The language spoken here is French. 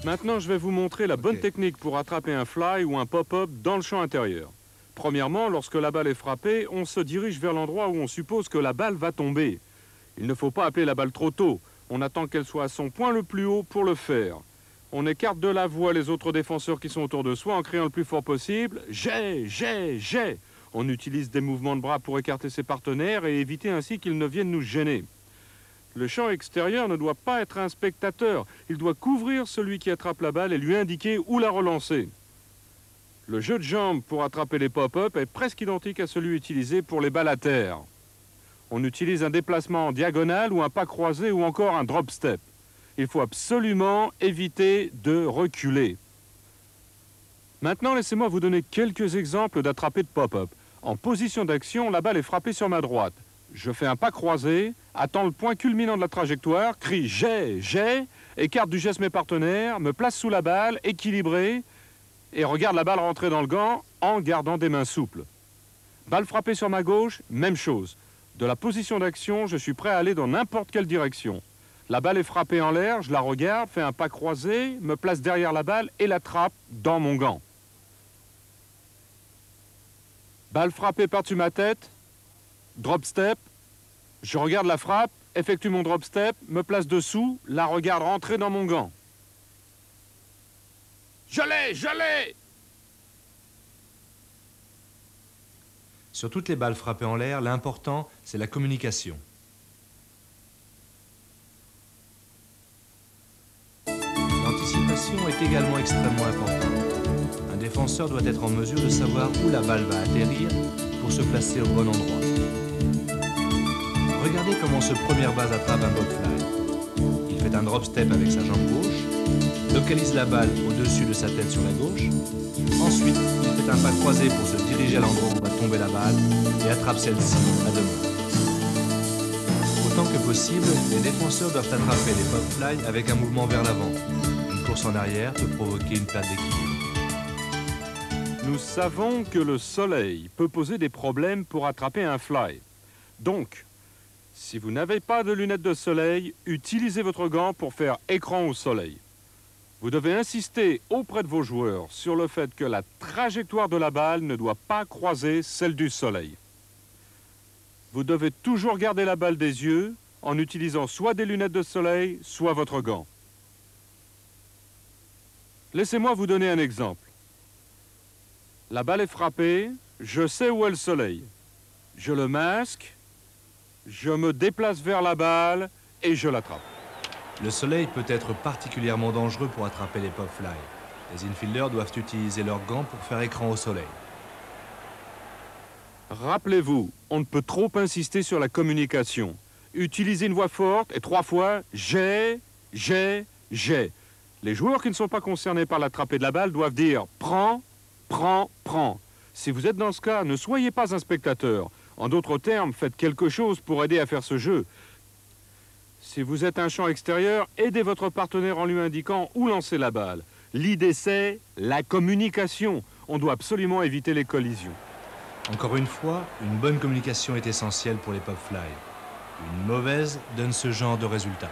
Maintenant, je vais vous montrer la bonne technique pour attraper un fly ou un pop-up dans le champ intérieur. Premièrement, lorsque la balle est frappée, on se dirige vers l'endroit où on suppose que la balle va tomber. Il ne faut pas appeler la balle trop tôt. On attend qu'elle soit à son point le plus haut pour le faire. On écarte de la voie les autres défenseurs qui sont autour de soi en criant le plus fort possible « J'ai ! J'ai ! J'ai !» On utilise des mouvements de bras pour écarter ses partenaires et éviter ainsi qu'ils ne viennent nous gêner. Le champ extérieur ne doit pas être un spectateur. Il doit couvrir celui qui attrape la balle et lui indiquer où la relancer. Le jeu de jambes pour attraper les pop-up est presque identique à celui utilisé pour les balles à terre. On utilise un déplacement en diagonale ou un pas croisé ou encore un drop step. Il faut absolument éviter de reculer. Maintenant, laissez-moi vous donner quelques exemples d'attrapés de pop-up. En position d'action, la balle est frappée sur ma droite. Je fais un pas croisé, attends le point culminant de la trajectoire, crie « J'ai !», écarte du geste mes partenaires, me place sous la balle, équilibré, et regarde la balle rentrer dans le gant en gardant des mains souples. Balle frappée sur ma gauche, même chose. De la position d'action, je suis prêt à aller dans n'importe quelle direction. La balle est frappée en l'air, je la regarde, fais un pas croisé, me place derrière la balle et l'attrape dans mon gant. Balle frappée par-dessus ma tête, drop step, je regarde la frappe, effectue mon drop step, me place dessous, la regarde rentrer dans mon gant. Je l'ai! Sur toutes les balles frappées en l'air, l'important, c'est la communication. L'anticipation est également extrêmement importante. Un défenseur doit être en mesure de savoir où la balle va atterrir pour se placer au bon endroit. Regardez comment ce premier base attrape un ball fly. Il fait un drop step avec sa jambe gauche, localise la balle au-dessus de sa tête sur la gauche. Ensuite, il fait un pas croisé pour se diriger à l'endroit où va tomber la balle et attrape celle-ci à deux mains. Autant que possible, les défenseurs doivent attraper les pop fly avec un mouvement vers l'avant. Une course en arrière peut provoquer une perte d'équilibre. Nous savons que le soleil peut poser des problèmes pour attraper un fly. Donc, si vous n'avez pas de lunettes de soleil, utilisez votre gant pour faire écran au soleil. Vous devez insister auprès de vos joueurs sur le fait que la trajectoire de la balle ne doit pas croiser celle du soleil. Vous devez toujours garder la balle des yeux en utilisant soit des lunettes de soleil, soit votre gant. Laissez-moi vous donner un exemple. La balle est frappée, je sais où est le soleil. Je le masque, je me déplace vers la balle et je l'attrape. Le soleil peut être particulièrement dangereux pour attraper les pop fly. Les infielders doivent utiliser leurs gants pour faire écran au soleil. Rappelez-vous, on ne peut trop insister sur la communication. Utilisez une voix forte et 3 fois « j'ai ». Les joueurs qui ne sont pas concernés par l'attrapée de la balle doivent dire « prends ». Si vous êtes dans ce cas, ne soyez pas un spectateur. En d'autres termes, faites quelque chose pour aider à faire ce jeu. Si vous êtes un champ extérieur, aidez votre partenaire en lui indiquant où lancer la balle. L'idée, c'est la communication. On doit absolument éviter les collisions. Encore une fois, une bonne communication est essentielle pour les pop fly. Une mauvaise donne ce genre de résultat.